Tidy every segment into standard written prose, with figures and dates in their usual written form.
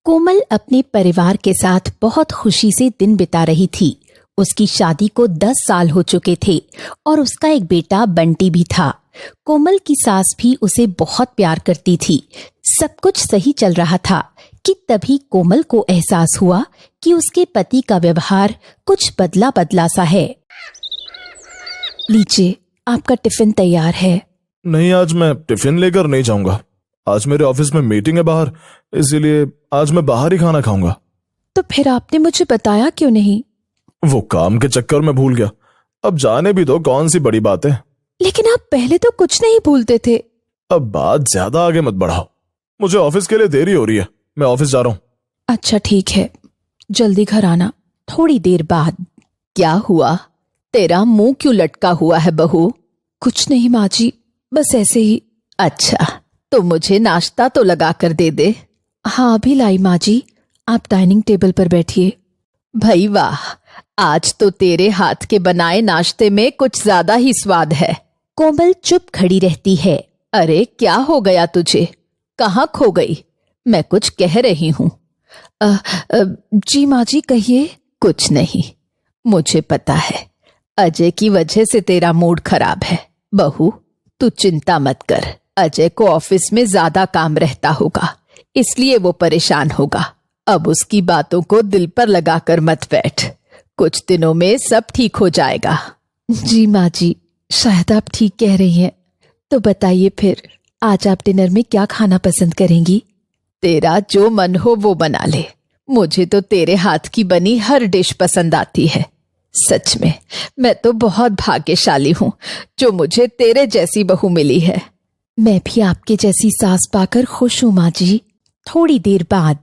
कोमल अपने परिवार के साथ बहुत खुशी से दिन बिता रही थी। उसकी शादी को 10 साल हो चुके थे और उसका एक बेटा बंटी भी था। कोमल की सास भी उसे बहुत प्यार करती थी। सब कुछ सही चल रहा था कि तभी कोमल को एहसास हुआ कि उसके पति का व्यवहार कुछ बदला बदला सा है। लीजिए, आपका टिफिन तैयार है। नहीं, आज मैं टिफिन लेकर नहीं जाऊंगा। आज मेरे ऑफिस में मीटिंग है बाहर, इसीलिए आज मैं बाहर ही खाना खाऊंगा। तो फिर आपने मुझे बताया क्यों नहीं? वो काम के चक्कर में भूल गया। अब जाने भी दो, कौन सी बड़ी बात है। लेकिन आप पहले तो कुछ नहीं भूलते थे। अब बात ज्यादा आगे मत बढ़ाओ, मुझे ऑफिस के लिए देरी हो रही है, मैं ऑफिस जा रहा हूँ। अच्छा ठीक है, जल्दी घर आना। थोड़ी देर बाद। क्या हुआ? तेरा मुंह क्यों लटका हुआ है बहू? कुछ नहीं माँ जी, बस ऐसे ही। अच्छा, तो मुझे नाश्ता तो लगा कर दे दे। हाँ अभी लाई माँ जी, आप डाइनिंग टेबल पर बैठिए। भाई वाह, आज तो तेरे हाथ के बनाए नाश्ते में कुछ ज्यादा ही स्वाद है। कोमल चुप खड़ी रहती है। अरे क्या हो गया तुझे? कहाँ खो गई? मैं कुछ कह रही हूँ। जी माँ जी कहिए। कुछ नहीं, मुझे पता है अजय की वजह से तेरा मूड खराब है। बहू तू चिंता मत कर, अजय को ऑफिस में ज्यादा काम रहता होगा, इसलिए वो परेशान होगा। अब उसकी बातों को दिल पर लगाकर मत बैठ, कुछ दिनों में सब ठीक हो जाएगा। जी माँ जी, शायद आप ठीक कह रही हैं। तो बताइए फिर, आज आप डिनर में क्या खाना पसंद करेंगी? तेरा जो मन हो वो बना ले, मुझे तो तेरे हाथ की बनी हर डिश पसंद आती है। सच में मैं तो बहुत भाग्यशाली हूँ जो मुझे तेरे जैसी बहू मिली है। मैं भी आपके जैसी सास पाकर खुश हूँ माँ जी। थोड़ी देर बाद।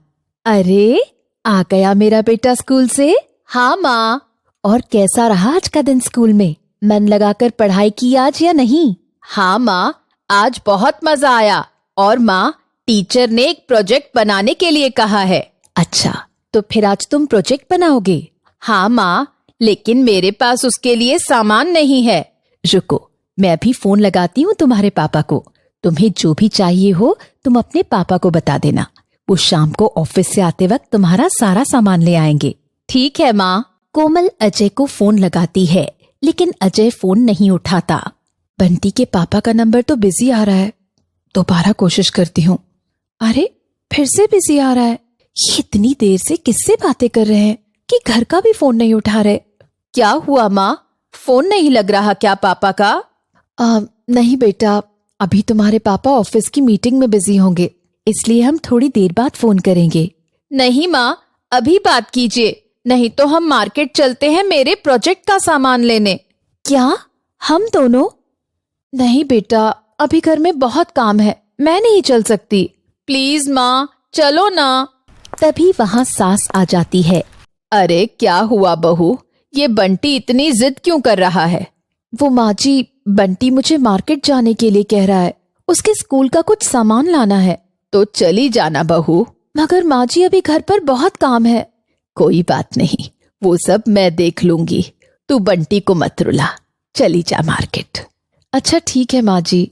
अरे आ गया मेरा बेटा स्कूल से? हाँ माँ। और कैसा रहा आज का दिन स्कूल में? मन लगाकर पढ़ाई की आज या नहीं? हाँ माँ, आज बहुत मजा आया। और माँ, टीचर ने एक प्रोजेक्ट बनाने के लिए कहा है। अच्छा, तो फिर आज तुम प्रोजेक्ट बनाओगे? हाँ माँ, लेकिन मेरे पास उसके लिए सामान नहीं है। रुको, मैं अभी फोन लगाती हूँ तुम्हारे पापा को। तुम्हें जो भी चाहिए हो तुम अपने पापा को बता देना, वो शाम को ऑफिस से आते वक्त तुम्हारा सारा सामान ले आएंगे। ठीक है माँ। कोमल अजय को फोन लगाती है, लेकिन अजय फोन नहीं उठाता। बंटी के पापा का नंबर तो बिजी आ रहा है, दोबारा कोशिश करती हूँ। अरे फिर से बिजी आ रहा है। ये इतनी देर से किससे बातें कर रहे हैं कि घर का भी फोन नहीं उठा रहे। क्या हुआ माँ, फोन नहीं लग रहा क्या पापा का? नहीं बेटा, अभी तुम्हारे पापा ऑफिस की मीटिंग में बिजी होंगे, इसलिए हम थोड़ी देर बाद फोन करेंगे। नहीं माँ, अभी बात कीजिए, नहीं तो हम मार्केट चलते हैं मेरे प्रोजेक्ट का सामान लेने। क्या, हम दोनों? नहीं बेटा, अभी घर में बहुत काम है, मैं नहीं चल सकती। प्लीज माँ, चलो ना। तभी वहाँ सास आ जाती है। अरे क्या हुआ बहू, ये बंटी इतनी जिद क्यों कर रहा है? वो माँ जी, बंटी मुझे मार्केट जाने के लिए कह रहा है, उसके स्कूल का कुछ सामान लाना है। तो चली जाना बहू। मगर माँ जी अभी घर पर बहुत काम है। कोई बात नहीं, वो सब मैं देख लूंगी, तू बंटी को मत रुला, चली जा मार्केट। अच्छा ठीक है माँ जी।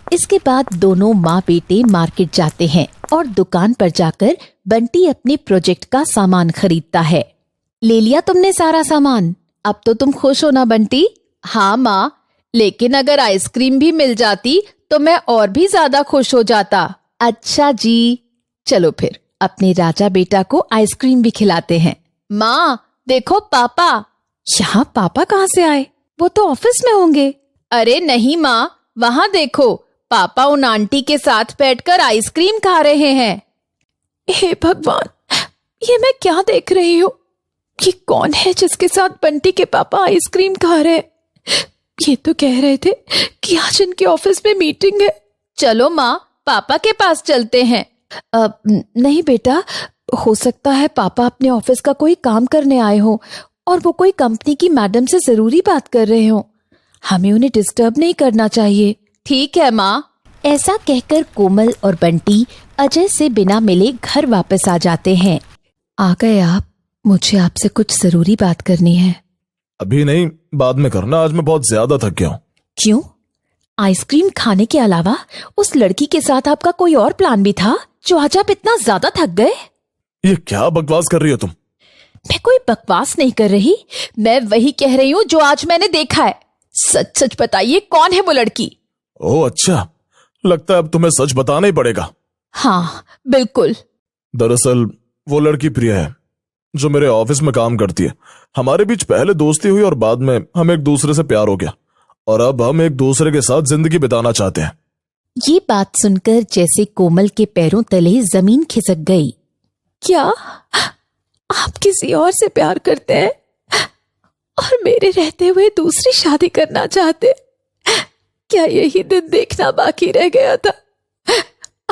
इसके बाद दोनों माँ बेटे मार्केट जाते हैं और दुकान पर जाकर बंटी अपने प्रोजेक्ट का सामान खरीदता है। ले लिया तुमने सारा सामान? अब तो तुम खुश हो ना बंटी? हाँ माँ, लेकिन अगर आइसक्रीम भी मिल जाती तो मैं और भी ज्यादा खुश हो जाता। अच्छा जी, चलो फिर अपने राजा बेटा को आइसक्रीम भी खिलाते हैं। माँ देखो पापा। यहाँ पापा कहाँ से आए? वो तो ऑफिस में होंगे। अरे नहीं माँ, वहाँ देखो, पापा उन आंटी के साथ बैठकर आइसक्रीम खा रहे हैं। हे भगवान, ये मैं क्या देख रही हूँ? ये कौन है जिसके साथ बंटी के पापा आइसक्रीम खा रहे हैं? ये तो कह रहे थे कि आज इनके ऑफिस में मीटिंग है। चलो माँ, पापा के पास चलते हैं। नहीं बेटा, हो सकता है पापा अपने ऑफिस का कोई काम करने आए हो और वो कोई कंपनी की मैडम से जरूरी बात कर रहे हो, हमें उन्हें डिस्टर्ब नहीं करना चाहिए। ठीक है माँ। ऐसा कहकर कोमल और बंटी अजय से बिना मिले घर वापस आ जाते हैं। आ गए आप? मुझे आपसे कुछ जरूरी बात करनी है। अभी नहीं, बाद में करना, आज मैं बहुत ज्यादा थक गया हूँ। क्यों? आइसक्रीम खाने के अलावा उस लड़की के साथ आपका कोई और प्लान भी था जो आज आप इतना ज्यादा थक गए? ये क्या बकवास कर रही हो तुम? मैं कोई बकवास नहीं कर रही, मैं वही कह रही हूँ जो आज मैंने देखा है। सच सच बताइए, कौन है वो लड़की? ओह अच्छा, लगता है अब तुम्हें सच बताना ही पड़ेगा। हाँ बिल्कुल। दरअसल वो लड़की प्रिया है, जो मेरे ऑफिस में काम करती है। हमारे बीच पहले दोस्ती हुई और बाद में हम एक दूसरे से प्यार हो गया, और अब हम एक दूसरे के साथ जिंदगी बिताना चाहते हैं। ये बात सुनकर जैसे कोमल के पैरों तले जमीन खिसक गई। क्या आप किसी और से प्यार करते हैं और मेरे रहते हुए दूसरी शादी करना चाहते? क्या यही दिन देखना बाकी रह गया था?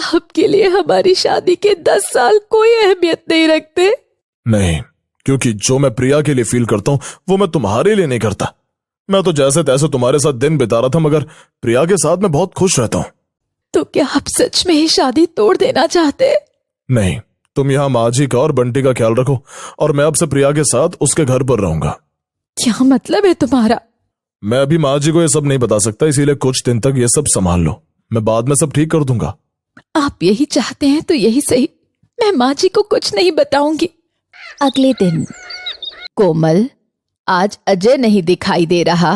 आपके लिए हमारी शादी के 10 साल कोई अहमियत नहीं रखते? नहीं, क्योंकि जो मैं प्रिया के लिए फील करता हूं वो मैं तुम्हारे लिए नहीं करता। मैं तो जैसे तैसे तुम्हारे साथ दिन बिता रहा था, मगर प्रिया के साथ मैं बहुत खुश रहता हूं। तो क्या आप सच में ही शादी तोड़ देना चाहते? नहीं, तुम यहाँ माजी का और बंटी का ख्याल रखो, और मैं अब से प्रिया के साथ उसके घर पर रहूंगा। क्या मतलब है तुम्हारा? मैं अभी माजी को ये सब नहीं बता सकता, इसीलिए कुछ दिन तक ये सब संभाल लो। मैं बाद में सब ठीक कर दूंगा। आप यही चाहते हैं तो यही सही, मैं माँ जी को कुछ नहीं बताऊंगी। अगले दिन। कोमल, आज अजय नहीं दिखाई दे रहा।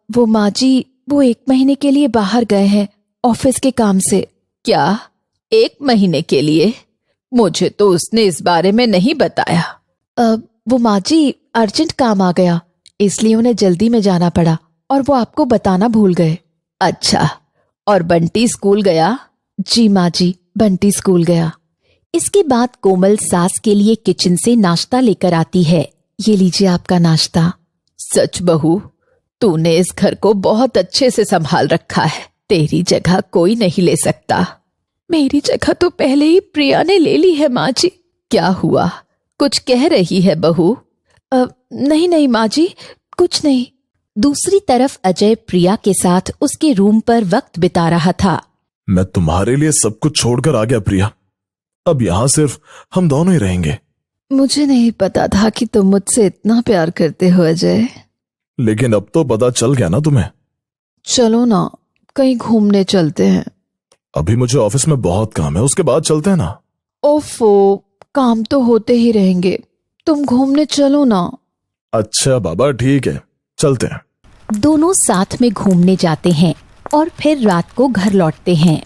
वो माँ जी वो 1 महीने के लिए बाहर गए हैं ऑफिस के काम से। क्या 1 महीने के लिए? मुझे तो उसने इस बारे में नहीं बताया। वो माँ जी अर्जेंट काम आ गया, इसलिए उन्हें जल्दी में जाना पड़ा और वो आपको बताना भूल गए। अच्छा, और बंटी स्कूल गया? जी माँ जी, बंटी स्कूल गया। इसके बाद कोमल सास के लिए किचन से नाश्ता लेकर आती है। ये लीजिए आपका नाश्ता। सच बहू, तूने इस घर को बहुत अच्छे से संभाल रखा है। तेरी जगह कोई नहीं ले सकता। मेरी जगह तो पहले ही प्रिया ने ले ली है माँ जी। क्या हुआ, कुछ कह रही है बहू? नहीं नहीं माँ जी, कुछ नहीं। दूसरी तरफ अजय प्रिया के साथ उसके रूम पर वक्त बिता रहा था। मैं तुम्हारे लिए सब कुछ छोड़कर आ गया प्रिया, अब यहाँ सिर्फ हम दोनों ही रहेंगे। मुझे नहीं पता था कि तुम मुझसे इतना प्यार करते हो अजय। लेकिन अब तो पता चल गया ना तुम्हें। चलो ना, कहीं घूमने चलते हैं। अभी मुझे ऑफिस में बहुत काम है, उसके बाद चलते हैं ना। ओफो, काम तो होते ही रहेंगे, तुम घूमने चलो ना। अच्छा बाबा, ठीक है, चलते हैं। दोनों साथ में घूमने जाते हैं और फिर रात को घर लौटते हैं।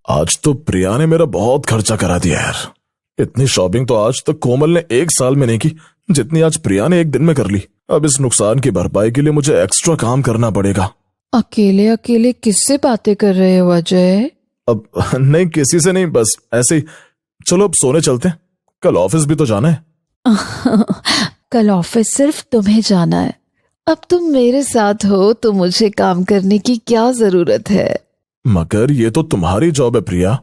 आज तो प्रिया ने मेरा बहुत खर्चा करा दिया यार। इतनी शॉपिंग तो आज तक कोमल ने 1 साल में नहीं की, जितनी आज प्रिया ने 1 दिन में कर ली। अब इस नुकसान की भरपाई के लिए मुझे एक्स्ट्रा काम करना पड़ेगा। अकेले अकेले किससे बातें कर रहे हो अजय? अब नहीं, किसी से नहीं, बस ऐसे ही। चलो अब सोने चलते हैं, कल ऑफिस भी तो जाना है। कल ऑफिस सिर्फ तुम्हें जाना है। अब तुम मेरे साथ हो तो मुझे काम करने की क्या जरूरत है? मगर ये तो तुम्हारी जॉब है प्रिया।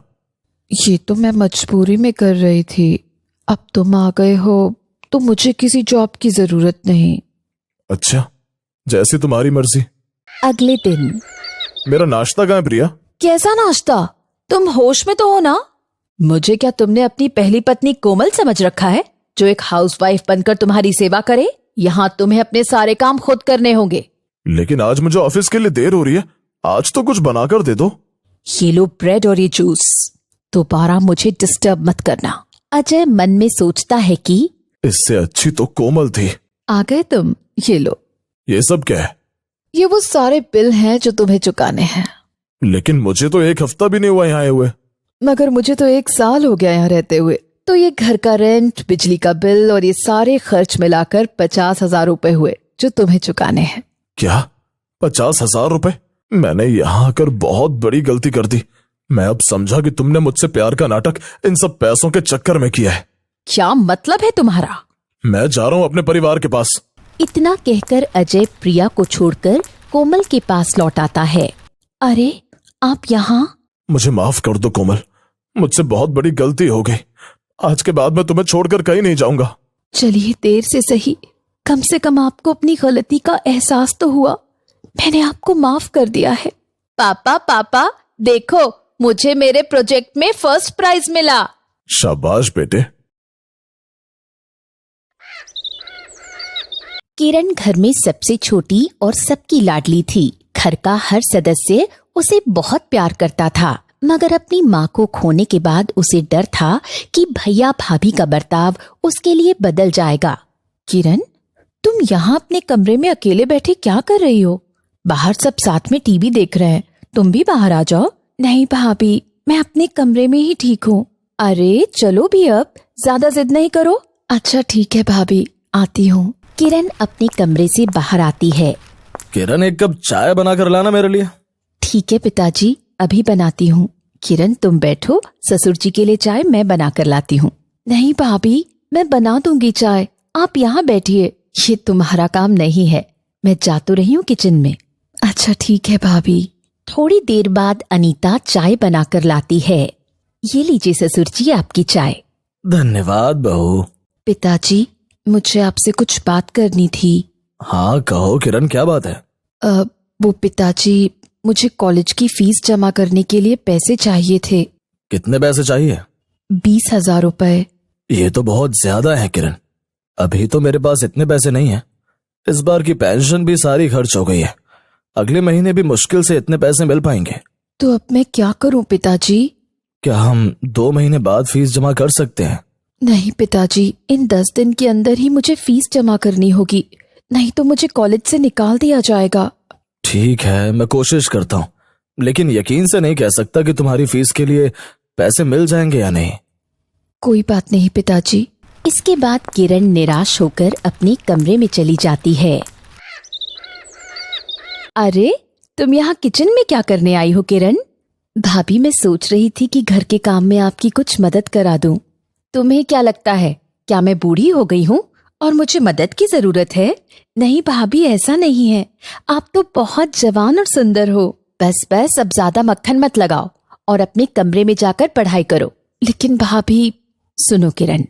ये तो मैं मजबूरी में कर रही थी, अब तुम आ गए हो तो मुझे किसी जॉब की जरूरत नहीं। अच्छा, जैसी तुम्हारी मर्जी। अगले दिन। मेरा नाश्ता कहाँ है प्रिया? कैसा नाश्ता? तुम होश में तो हो ना? मुझे क्या तुमने अपनी पहली पत्नी कोमल समझ रखा है, जो एक हाउसवाइफ बनकर तुम्हारी सेवा करे? यहाँ तुम्हें अपने सारे काम खुद करने होंगे। लेकिन आज मुझे ऑफिस के लिए देर हो रही है, आज तो कुछ बनाकर दे दो। ये लो ब्रेड और ये जूस। दोबारा मुझे डिस्टर्ब मत करना। अजय मन में सोचता है कि इससे अच्छी तो कोमल थी। आ गए तुम, ये लो। ये सब क्या है? ये वो सारे बिल हैं जो तुम्हें चुकाने हैं। लेकिन मुझे तो 1 हफ्ता भी नहीं हुआ यहाँ आए हुए। मगर मुझे तो 1 साल हो गया यहाँ रहते हुए। तो ये घर का रेंट, बिजली का बिल और ये सारे खर्च मिलाकर 50,000 रुपए हुए जो तुम्हें चुकाने हैं। क्या 50,000 रुपए? मैंने यहाँ आकर बहुत बड़ी गलती कर दी। मैं अब समझा कि तुमने मुझसे प्यार का नाटक इन सब पैसों के चक्कर में किया है। क्या मतलब है तुम्हारा? मैं जा रहा हूँ अपने परिवार के पास। इतना कहकर अजय प्रिया को छोड़कर कोमल के पास लौट आता है। अरे आप यहाँ? मुझे माफ कर दो कोमल, मुझसे बहुत बड़ी गलती हो गई। आज के बाद मैं तुम्हें छोड़कर कहीं नहीं जाऊंगा। चलिए, देर से सही, कम से कम आपको अपनी गलती का एहसास तो हुआ। मैंने आपको माफ कर दिया है। पापा पापा देखो, मुझे मेरे प्रोजेक्ट में फर्स्ट प्राइज मिला। शाबाश बेटे। किरण घर में सबसे छोटी और सबकी लाडली थी। घर का हर सदस्य उसे बहुत प्यार करता था। मगर अपनी माँ को खोने के बाद उसे डर था कि भैया भाभी का बर्ताव उसके लिए बदल जाएगा। किरण, तुम यहाँ अपने कमरे में अकेले बैठे क्या कर रही हो? बाहर सब साथ में टीवी देख रहे हैं, तुम भी बाहर आ जाओ। नहीं भाभी, मैं अपने कमरे में ही ठीक हूँ। अरे चलो भी, अब ज्यादा जिद नहीं करो। अच्छा ठीक है भाभी, आती हूँ। किरण अपने कमरे से बाहर आती है। किरण, एक कप चाय बना कर लाना मेरे लिए। ठीक है पिताजी, अभी बनाती हूँ। किरण तुम बैठो, ससुर जी के लिए चाय मैं बना कर लाती हूँ। नहीं भाभी, मैं बना दूंगी चाय, आप यहाँ बैठिए। ये तुम्हारा काम नहीं है, मैं जा तो रही हूँ किचन में। अच्छा ठीक है भाभी। थोड़ी देर बाद अनीता चाय बनाकर लाती है। ये लीजिए ससुर जी आपकी चाय। धन्यवाद बहू। पिताजी, मुझे आपसे कुछ बात करनी थी। हाँ कहो किरण, क्या बात है? वो पिताजी, मुझे कॉलेज की फीस जमा करने के लिए पैसे चाहिए थे। कितने पैसे चाहिए? 20,000 रुपए। ये तो बहुत ज्यादा है किरण, अभी तो मेरे पास इतने पैसे नहीं है। इस बार की पेंशन भी सारी खर्च हो गई है, अगले महीने भी मुश्किल से इतने पैसे मिल पाएंगे। तो अब मैं क्या करूं पिताजी? क्या हम 2 महीने बाद फीस जमा कर सकते हैं? नहीं पिताजी, इन 10 दिन के अंदर ही मुझे फीस जमा करनी होगी, नहीं तो मुझे कॉलेज से निकाल दिया जाएगा। ठीक है, मैं कोशिश करता हूँ, लेकिन यकीन से नहीं कह सकता कि तुम्हारी फीस के लिए पैसे मिल जाएंगे या नहीं। कोई बात नहीं पिताजी। इसके बाद किरण निराश होकर अपने कमरे में चली जाती है। अरे, तुम यहाँ किचन में क्या करने आई हो किरण? भाभी, मैं सोच रही थी कि घर के काम में आपकी कुछ मदद करा दूं। तुम्हें क्या लगता है, क्या मैं बूढ़ी हो गई हूँ और मुझे मदद की जरूरत है? नहीं भाभी, ऐसा नहीं है, आप तो बहुत जवान और सुंदर हो। बस बस, अब ज्यादा मक्खन मत लगाओ और अपने कमरे में जाकर पढ़ाई करो। लेकिन भाभी, सुनो किरण,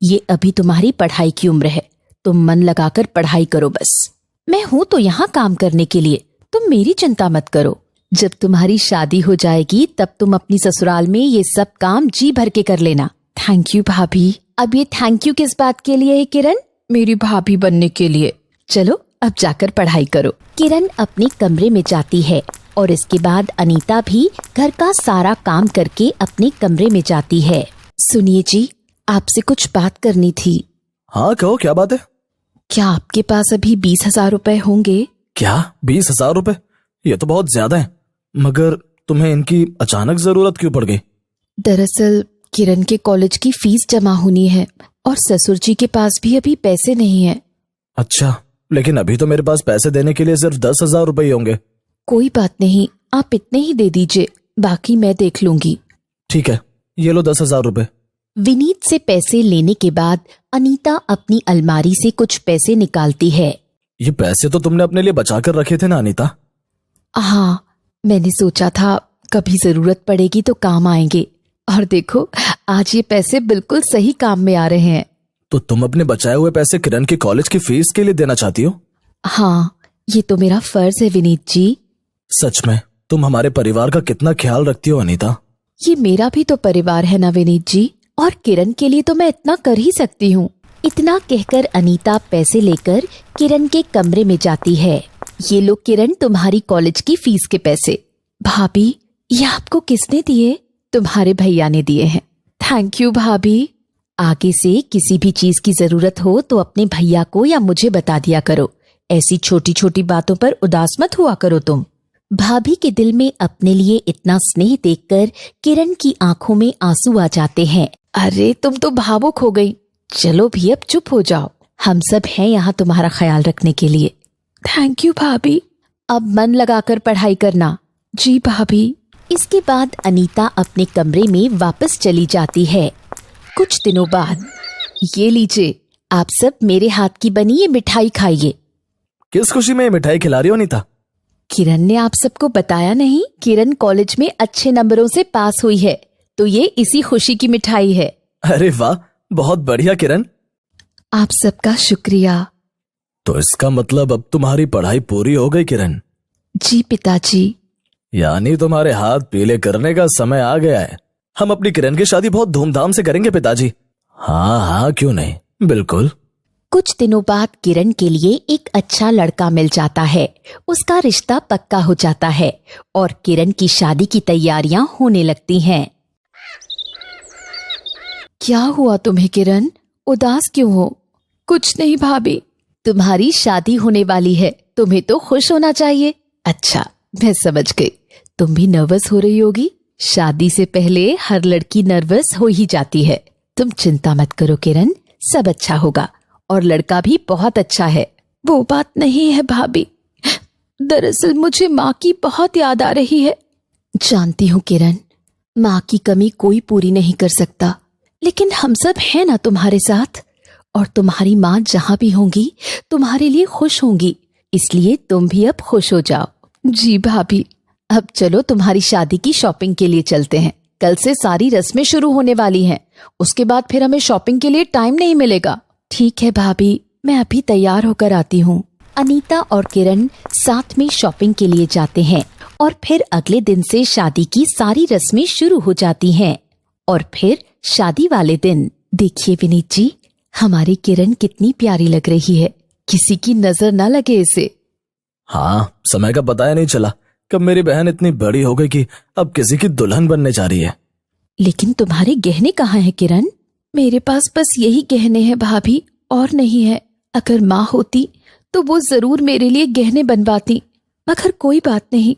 ये अभी तुम्हारी पढ़ाई की उम्र है, तुम मन लगाकर पढ़ाई करो बस। मैं हूं तो यहाँ काम करने के लिए, तुम मेरी चिंता मत करो। जब तुम्हारी शादी हो जाएगी तब तुम अपनी ससुराल में ये सब काम जी भर के कर लेना। थैंक यू भाभी। अब ये थैंक यू किस बात के लिए है किरण? मेरी भाभी बनने के लिए। चलो अब जाकर पढ़ाई करो। किरण अपने कमरे में जाती है और इसके बाद अनीता भी घर का सारा काम करके अपने कमरे में जाती है। सुनिए जी, आपसे कुछ बात करनी थी। हाँ कहो, क्या बात है? क्या आपके पास अभी 20,000 रुपए होंगे? क्या 20,000 रुपए? ये तो बहुत ज्यादा है, मगर तुम्हें इनकी अचानक जरूरत क्यों पड़ गई? दरअसल किरण के कॉलेज की फीस जमा होनी है और ससुर जी के पास भी अभी पैसे नहीं है। अच्छा, लेकिन अभी तो मेरे पास पैसे देने के लिए सिर्फ 10,000 रुपए ही होंगे। कोई बात नहीं, आप इतने ही दे दीजिए, बाकी मैं देख लूंगी। ठीक है, ये लो 10,000 रुपए। विनीत से पैसे लेने के बाद अनीता अपनी अलमारी से कुछ पैसे निकालती है। ये पैसे तो तुमने अपने लिए बचा कर रखे थे ना अनीता? हाँ, मैंने सोचा था कभी जरूरत पड़ेगी तो काम आएंगे, और देखो आज ये पैसे बिल्कुल सही काम में आ रहे हैं। तो तुम अपने बचाए हुए पैसे किरण की कॉलेज की फीस के लिए देना चाहती हो? हाँ, ये तो मेरा फर्ज है विनीत जी। सच में तुम हमारे परिवार का कितना ख्याल रखती हो अनीता। ये मेरा भी तो परिवार है ना विनीत जी, और किरण के लिए तो मैं इतना कर ही सकती हूँ। इतना कहकर अनीता पैसे लेकर किरण के कमरे में जाती है। ये लो किरण, तुम्हारी कॉलेज की फीस के पैसे। भाभी, ये आपको किसने दिए? तुम्हारे भैया ने दिए हैं। थैंक यू भाभी। आगे से किसी भी चीज की जरूरत हो तो अपने भैया को या मुझे बता दिया करो, ऐसी छोटी छोटी बातों पर उदास मत हुआ करो तुम। भाभी के दिल में अपने लिए इतना स्नेह देखकर किरण की आंखों में आंसू आ जाते हैं। अरे तुम तो भावुक हो गई, चलो भी अब चुप हो जाओ, हम सब हैं यहाँ तुम्हारा ख्याल रखने के लिए। थैंक यू भाभी। अब मन लगाकर पढ़ाई करना। जी भाभी। इसके बाद अनीता अपने कमरे में वापस चली जाती है। कुछ दिनों बाद, ये लीजिए, आप सब मेरे हाथ की बनी ये मिठाई खाइए। किस खुशी में ये मिठाई खिला रही हो अनीता? किरण ने आप सबको बताया नहीं? किरण कॉलेज में अच्छे नंबरों से पास हुई है, तो ये इसी खुशी की मिठाई है। अरे वाह, बहुत बढ़िया किरण। आप सबका शुक्रिया। तो इसका मतलब अब तुम्हारी पढ़ाई पूरी हो गई किरण? जी पिताजी। यानी तुम्हारे हाथ पीले करने का समय आ गया है। हम अपनी किरण की शादी बहुत धूमधाम से करेंगे पिताजी। हाँ हाँ, क्यों नहीं, बिल्कुल। कुछ दिनों बाद किरण के लिए एक अच्छा लड़का मिल जाता है। उसका रिश्ता पक्का हो जाता है और किरण की शादी की तैयारियां होने लगती हैं। क्या हुआ तुम्हें किरण? उदास क्यों हो? कुछ नहीं भाभी, तुम्हारी शादी होने वाली है, तुम्हें तो खुश होना चाहिए। अच्छा, मैं समझ गई, तुम भी नर्वस हो रही होगी। शादी से पहले हर लड़की नर्वस हो ही जाती है। तुम चिंता मत करो किरण, सब अच्छा होगा और लड़का भी बहुत अच्छा है। वो बात नहीं है भाभी, दरअसल मुझे माँ की बहुत याद आ रही है। जानती हूँ किरण, माँ की कमी कोई पूरी नहीं कर सकता, लेकिन हम सब हैं ना तुम्हारे साथ, और तुम्हारी माँ जहाँ भी होंगी तुम्हारे लिए खुश होंगी, इसलिए तुम भी अब खुश हो जाओ। जी भाभी, अब चलो तुम्हारी शादी की शॉपिंग के लिए चलते हैं। कल से सारी रस्में शुरू होने वाली हैं, उसके बाद फिर हमें शॉपिंग के लिए टाइम नहीं मिलेगा। ठीक है भाभी, मैं अभी तैयार होकर आती हूँ। अनीता और किरण साथ में शॉपिंग के लिए जाते हैं और फिर अगले दिन से शादी की सारी रस्में शुरू हो जाती हैं। और फिर शादी वाले दिन देखिए विनीत जी, हमारी किरण कितनी प्यारी लग रही है, किसी की नजर ना लगे इसे। हाँ, समय का पता ही नहीं चला कब मेरी बहन इतनी बड़ी हो गई कि अब किसी की दुल्हन बनने जा रही है। लेकिन तुम्हारे गहने कहाँ हैं किरण? मेरे पास बस यही गहने हैं भाभी, और नहीं है। अगर माँ होती तो वो जरूर मेरे लिए गहने बनवाती, मगर कोई बात नहीं।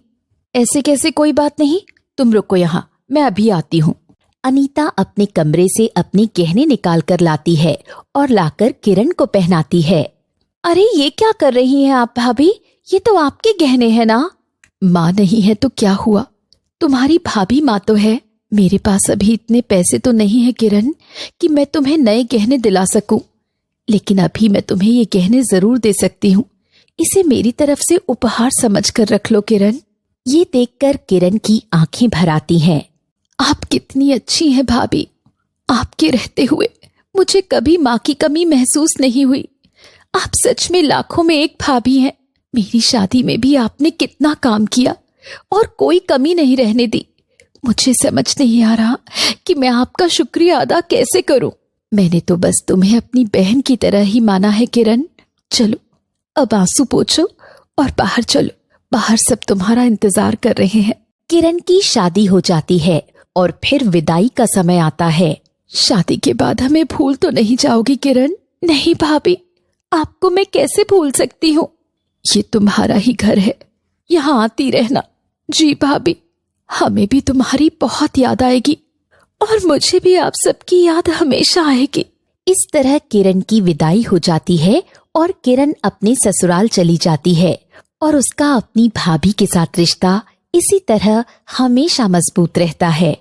ऐसे कैसे कोई बात नहीं, तुम रुको यहाँ, मैं अभी आती हूँ। अनीता अपने कमरे से अपने गहने निकाल कर लाती है और लाकर किरण को पहनाती है। अरे ये क्या कर रही हैं आप भाभी, ये तो आपके गहने हैं ना। माँ नहीं है तो क्या हुआ, तुम्हारी भाभी माँ तो है। मेरे पास अभी इतने पैसे तो नहीं है किरण कि मैं तुम्हें नए गहने दिला सकूं, लेकिन अभी मैं तुम्हें ये गहने जरूर दे सकती हूँ। इसे मेरी तरफ से उपहार समझकर रख लो किरण। ये देखकर किरण की आंखें भर आती हैं। आप कितनी अच्छी हैं भाभी, आपके रहते हुए मुझे कभी माँ की कमी महसूस नहीं हुई। आप सच में लाखों में एक भाभी हैं। मेरी शादी में भी आपने कितना काम किया और कोई कमी नहीं रहने दी। मुझे समझ नहीं आ रहा कि मैं आपका शुक्रिया अदा कैसे करूं। मैंने तो बस तुम्हें अपनी बहन की तरह ही माना है किरण। चलो अब आंसू पोंछो और बाहर चलो, बाहर सब तुम्हारा इंतजार कर रहे हैं। किरण की शादी हो जाती है और फिर विदाई का समय आता है। शादी के बाद हमें भूल तो नहीं जाओगी किरण? नहीं भाभी, आपको मैं कैसे भूल सकती हूँ, ये तुम्हारा ही घर है, यहाँ आती रहना। जी भाभी, हमें भी तुम्हारी बहुत याद आएगी और मुझे भी आप सबकी याद हमेशा आएगी। इस तरह किरण की विदाई हो जाती है और किरण अपने ससुराल चली जाती है और उसका अपनी भाभी के साथ रिश्ता इसी तरह हमेशा मजबूत रहता है।